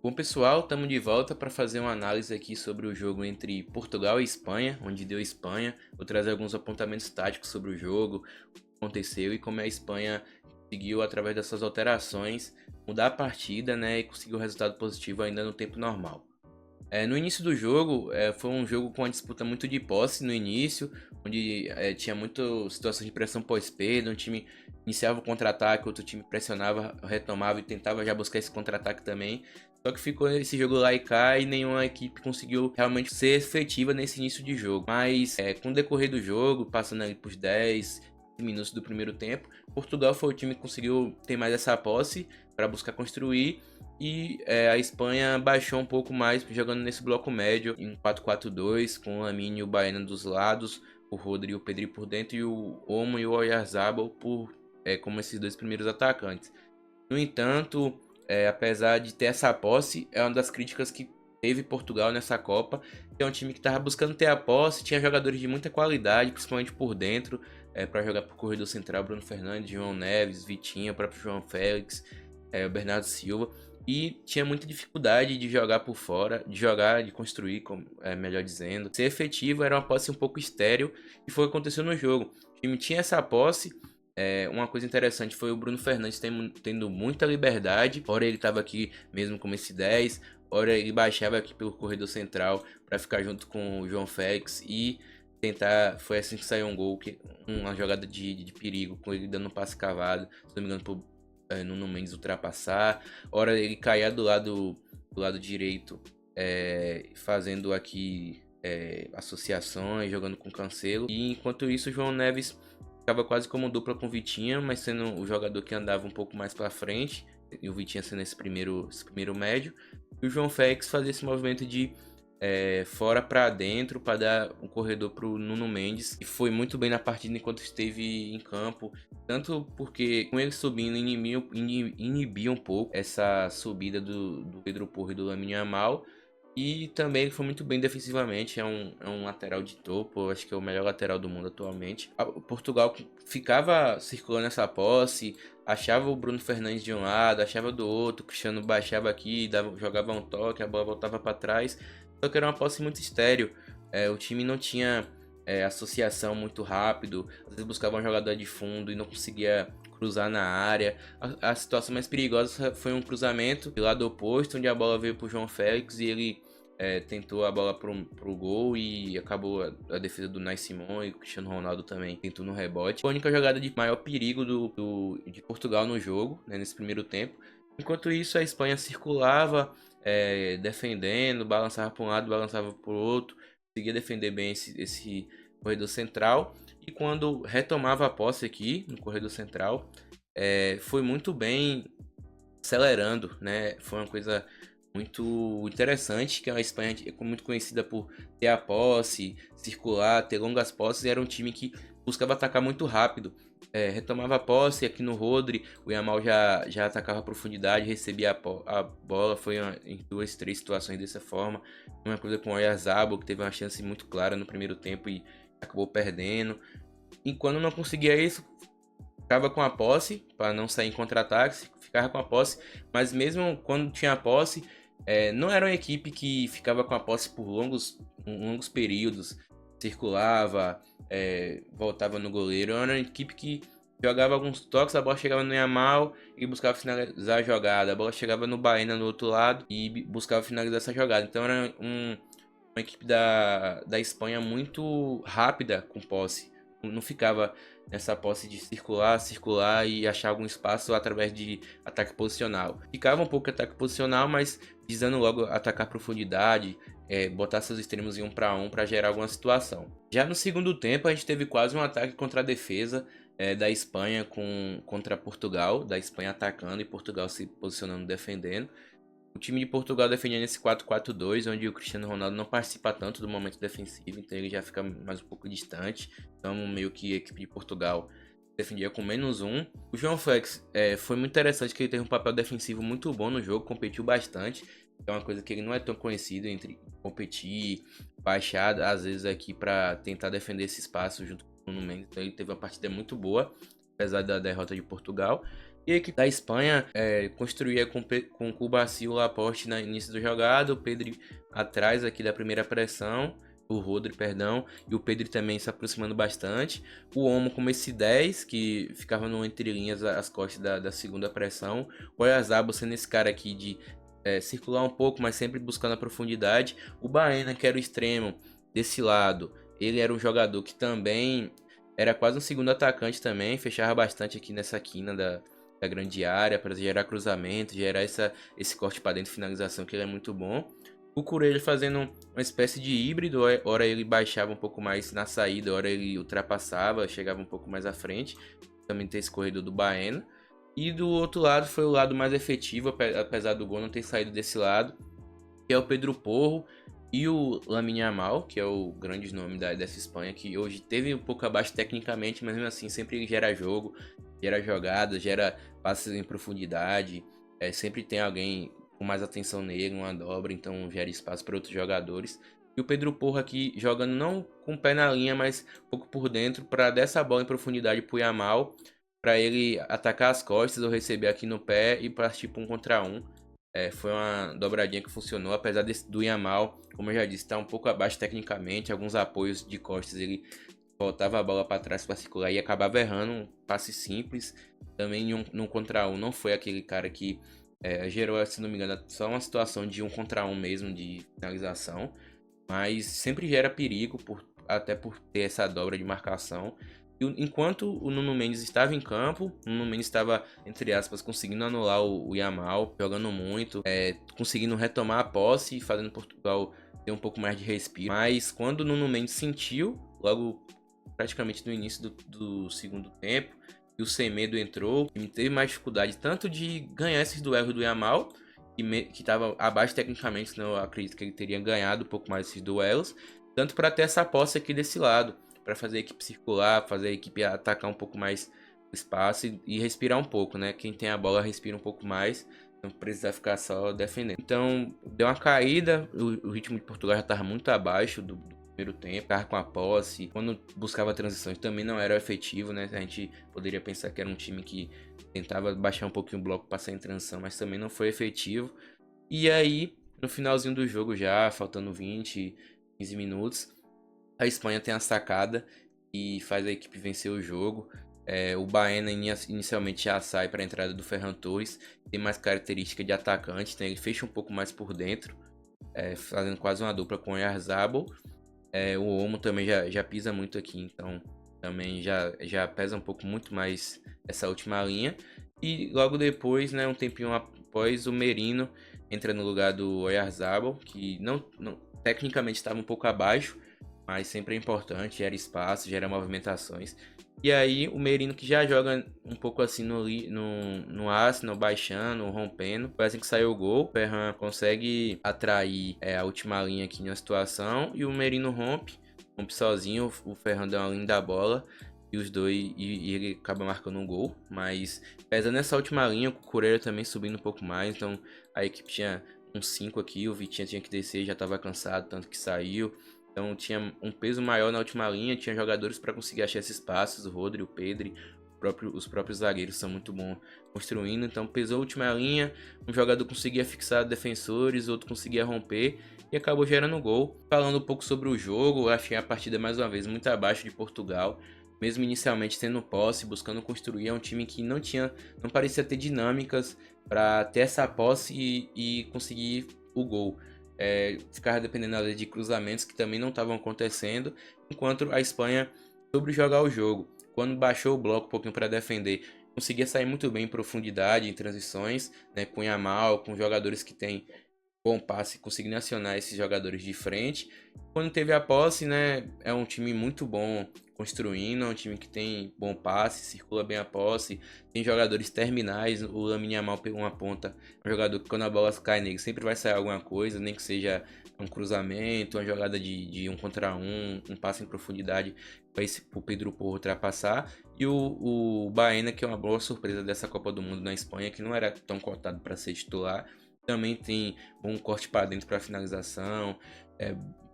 Bom, pessoal, estamos de volta para fazer uma análise aqui sobre o jogo entre Portugal e Espanha, onde deu Espanha. Vou trazer alguns apontamentos táticos sobre o jogo, o que aconteceu e como a Espanha conseguiu, através dessas alterações, mudar a partida, né, e conseguiu um resultado positivo ainda no tempo normal. No início do jogo, foi um jogo com uma disputa muito de posse no início, onde tinha muita situação de pressão pós-perda, um time iniciava o contra-ataque, outro time pressionava, retomava e tentava já buscar esse contra-ataque também. Só que ficou esse jogo lá e cá e nenhuma equipe conseguiu realmente ser efetiva nesse início de jogo. Mas com o decorrer do jogo, passando ali por 10 minutos do primeiro tempo, Portugal foi o time que conseguiu ter mais essa posse para buscar construir e a Espanha baixou um pouco mais, jogando nesse bloco médio em 4-4-2, com o Lamine e o Baena dos lados, o Rodri e o Pedri por dentro e o Olmo e o Oyarzabal como esses dois primeiros atacantes. No entanto, apesar de ter essa posse, é uma das críticas que teve Portugal nessa Copa, que é um time que estava buscando ter a posse, tinha jogadores de muita qualidade, principalmente por dentro, para jogar por corredor central, Bruno Fernandes, João Neves, Vitinha, o próprio João Félix, o Bernardo Silva, e tinha muita dificuldade de jogar por fora, de construir, melhor dizendo. Ser efetivo era uma posse um pouco estéril, e foi o que aconteceu no jogo. O time tinha essa posse. Uma coisa interessante foi o Bruno Fernandes tendo muita liberdade. Ora ele estava aqui mesmo como esse 10, ora ele baixava aqui pelo corredor central para ficar junto com o João Félix e tentar. Foi assim que saiu um gol, uma jogada de perigo, com ele dando um passe cavado, se não me engano, pro Nuno Mendes ultrapassar. Ora ele caía do lado direito, fazendo aqui associações, jogando com Cancelo. E enquanto isso, o João Neves ficava quase como dupla com o Vitinha, mas sendo o jogador que andava um pouco mais para frente, e o Vitinha sendo esse primeiro médio, e o João Félix fazia esse movimento de fora para dentro para dar um corredor para o Nuno Mendes, e foi muito bem na partida enquanto esteve em campo, tanto porque com ele subindo inibia um pouco essa subida do Pedro Porro e do Lamine Yamal. E também ele foi muito bem defensivamente, é um lateral de topo, acho que é o melhor lateral do mundo atualmente. O Portugal ficava circulando essa posse, achava o Bruno Fernandes de um lado, achava do outro, o Cristiano baixava aqui, jogava um toque, a bola voltava para trás. Só que era uma posse muito estéril, o time não tinha associação muito rápido, às vezes buscava um jogador de fundo e não conseguia cruzar na área. A situação mais perigosa foi um cruzamento do lado oposto, onde a bola veio para o João Félix e ele tentou a bola pro gol e acabou a defesa do Nai Simon, e o Cristiano Ronaldo também tentou no rebote. Foi a única jogada de maior perigo de Portugal no jogo, né, nesse primeiro tempo. Enquanto isso, a Espanha circulava, defendendo, balançava para um lado, balançava para o outro, conseguia defender bem esse corredor central. E quando retomava a posse aqui no corredor central, foi muito bem acelerando, né? Foi uma coisa muito interessante, que a Espanha é muito conhecida por ter a posse, circular, ter longas posses, e era um time que buscava atacar muito rápido. Retomava a posse aqui no Rodri, o Yamal já atacava a profundidade, recebia a bola, foi em 2, 3 situações dessa forma. Uma coisa com o Oyarzabal, que teve uma chance muito clara no primeiro tempo e acabou perdendo. E quando não conseguia isso, ficava com a posse, para não sair em contra-ataque, ficava com a posse, mas mesmo quando tinha a posse, não era uma equipe que ficava com a posse por longos períodos, circulava, voltava no goleiro. Era uma equipe que jogava alguns toques, a bola chegava no Yamal e buscava finalizar a jogada, a bola chegava no Baena no outro lado e buscava finalizar essa jogada. Então era uma equipe da Espanha muito rápida com posse, não ficava nessa posse de circular e achar algum espaço através de ataque posicional. Ficava um pouco ataque posicional, mas visando logo atacar profundidade, botar seus extremos em 1 para 1 para gerar alguma situação. Já no segundo tempo, a gente teve quase um ataque contra a defesa da Espanha contra Portugal, da Espanha atacando e Portugal se posicionando defendendo. O time de Portugal defendia nesse 4-4-2, onde o Cristiano Ronaldo não participa tanto do momento defensivo, então ele já fica mais um pouco distante. Então, meio que a equipe de Portugal defendia com -1. O João Félix foi muito interessante, que ele teve um papel defensivo muito bom no jogo, competiu bastante. É uma coisa que ele não é tão conhecido, entre competir, baixar, às vezes aqui para tentar defender esse espaço junto com o Nuno Mendes. Então ele teve uma partida muito boa, apesar da derrota de Portugal. E a equipe da Espanha construía com o Cubarsí e o Laporte no início do jogado, o Pedri atrás aqui da primeira pressão, o Rodri, perdão, e o Pedri também se aproximando bastante. O Olmo como esse 10, que ficava no entrelinhas às costas da segunda pressão. O Oyarzabal sendo esse cara aqui de circular um pouco, mas sempre buscando a profundidade. O Baena, que era o extremo desse lado, ele era um jogador que também era quase um segundo atacante também, fechava bastante aqui nessa quina da grande área para gerar cruzamento, gerar esse corte para dentro, finalização, que ele é muito bom. O Courelho fazendo uma espécie de híbrido, hora ele baixava um pouco mais na saída, hora ele ultrapassava, chegava um pouco mais à frente. Também tem esse corredor do Baena. E do outro lado foi o lado mais efetivo, apesar do gol não ter saído desse lado, que é o Pedro Porro e o Lamine Yamal, que é o grande nome dessa Espanha, que hoje teve um pouco abaixo tecnicamente, mas mesmo assim sempre gera jogo, gera jogadas, gera passes em profundidade, sempre tem alguém com mais atenção nele, uma dobra, então gera espaço para outros jogadores. E o Pedro Porro aqui jogando não com o pé na linha, mas um pouco por dentro, para dar essa bola em profundidade para o Yamal, para ele atacar as costas ou receber aqui no pé e partir para um contra um. Foi uma dobradinha que funcionou, apesar do Yamal, como eu já disse, estar um pouco abaixo tecnicamente, alguns apoios de costas, ele voltava a bola para trás para circular e acabava errando um passe simples. Também num contra um, não foi aquele cara que gerou, se não me engano, só uma situação de um contra um mesmo, de finalização, mas sempre gera perigo, até por ter essa dobra de marcação. Enquanto o Nuno Mendes estava em campo, o Nuno Mendes estava, entre aspas, conseguindo anular o Yamal, jogando muito, conseguindo retomar a posse, fazendo Portugal ter um pouco mais de respiro. Mas quando o Nuno Mendes sentiu, logo praticamente no início do segundo tempo, e o Semedo entrou, e teve mais dificuldade tanto de ganhar esses duelos do Yamal, que estava abaixo tecnicamente, senão eu acredito que ele teria ganhado um pouco mais esses duelos, tanto para ter essa posse aqui desse lado, para fazer a equipe circular, fazer a equipe atacar um pouco mais o espaço e respirar um pouco, né? Quem tem a bola respira um pouco mais, não precisa ficar só defendendo. Então, deu uma caída, o ritmo de Portugal já estava muito abaixo do primeiro tempo, estava com a posse, quando buscava transições também não era efetivo, né? A gente poderia pensar que era um time que tentava baixar um pouquinho o bloco, passar em transição, mas também não foi efetivo. E aí, no finalzinho do jogo já, faltando 20, 15 minutos, a Espanha tem a sacada e faz a equipe vencer o jogo. O Baena inicialmente já sai para a entrada do Ferran Torres, tem mais característica de atacante, então ele fecha um pouco mais por dentro, fazendo quase uma dupla com o Oyarzabal. O Olmo também já pisa muito aqui, então também já pesa um pouco muito mais essa última linha. E logo depois, né, um tempinho após, o Merino entra no lugar do Oyarzabal, que não tecnicamente estava um pouco abaixo, mas sempre é importante, gera espaço, gera movimentações. E aí o Merino, que já joga um pouco assim no Arsenal, baixando, rompendo, foi assim que saiu o gol. O Ferran consegue atrair a última linha aqui na situação e o Merino rompe sozinho, o Ferran dá uma linda bola e os dois, e ele acaba marcando um gol. Mas pesa nessa última linha, o Cucurella também subindo um pouco mais, então a equipe tinha uns 5 aqui, o Vitinha tinha que descer, já estava cansado, tanto que saiu. Então tinha um peso maior na última linha, tinha jogadores para conseguir achar esses passos, o Rodri, o Pedri, os próprios zagueiros são muito bons construindo, então pesou a última linha, um jogador conseguia fixar defensores, outro conseguia romper e acabou gerando gol. Falando um pouco sobre o jogo, achei a partida mais uma vez muito abaixo de Portugal, mesmo inicialmente tendo posse, buscando construir, é um time que não parecia ter dinâmicas para ter essa posse e conseguir o gol. Ficava dependendo de cruzamentos que também não estavam acontecendo, enquanto a Espanha soube jogar o jogo. Quando baixou o bloco um pouquinho para defender, conseguia sair muito bem em profundidade, em transições, né, com Yamal, com jogadores que têm bom passe, conseguindo acionar esses jogadores de frente. Quando teve a posse, né, é um time muito bom construindo, é um time que tem bom passe, circula bem a posse, tem jogadores terminais. O Lamine Yamal pegou uma ponta, um jogador que quando a bola cai nele sempre vai sair alguma coisa, nem que seja um cruzamento, uma jogada de um contra um passe em profundidade para o Pedro Porro ultrapassar. E o Baena, que é uma boa surpresa dessa Copa do Mundo na Espanha, que não era tão cotado para ser titular, também tem bom corte para dentro para finalização,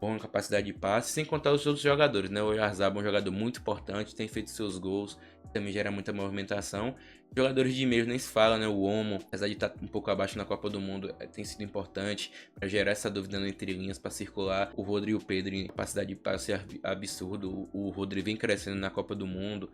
boa capacidade de passe, sem contar os outros jogadores, né? O Oyarzabal é um jogador muito importante, tem feito seus gols, também gera muita movimentação. Jogadores de meios nem se fala, né? O Olmo, apesar de estar um pouco abaixo na Copa do Mundo, tem sido importante para gerar essa dúvida entre linhas, para circular. O Rodri e o Pedro em capacidade de passe absurdo. O Rodri vem crescendo na Copa do Mundo,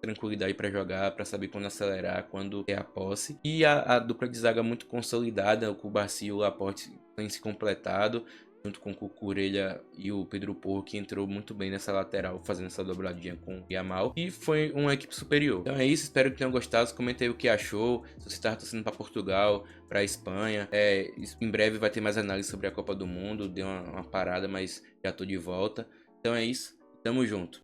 tranquilidade para jogar, para saber quando acelerar, quando é a posse. E a dupla de zaga muito consolidada, o Cubarsí e o Laporte têm se completado, junto com o Cucurella e o Pedro Porro, que entrou muito bem nessa lateral, fazendo essa dobradinha com o Yamal. E foi uma equipe superior. Então é isso, espero que tenham gostado. Comente aí o que achou, se você estava torcendo para Portugal, para Espanha. Em breve vai ter mais análise sobre a Copa do Mundo. Deu uma parada, mas já tô de volta. Então é isso, tamo junto.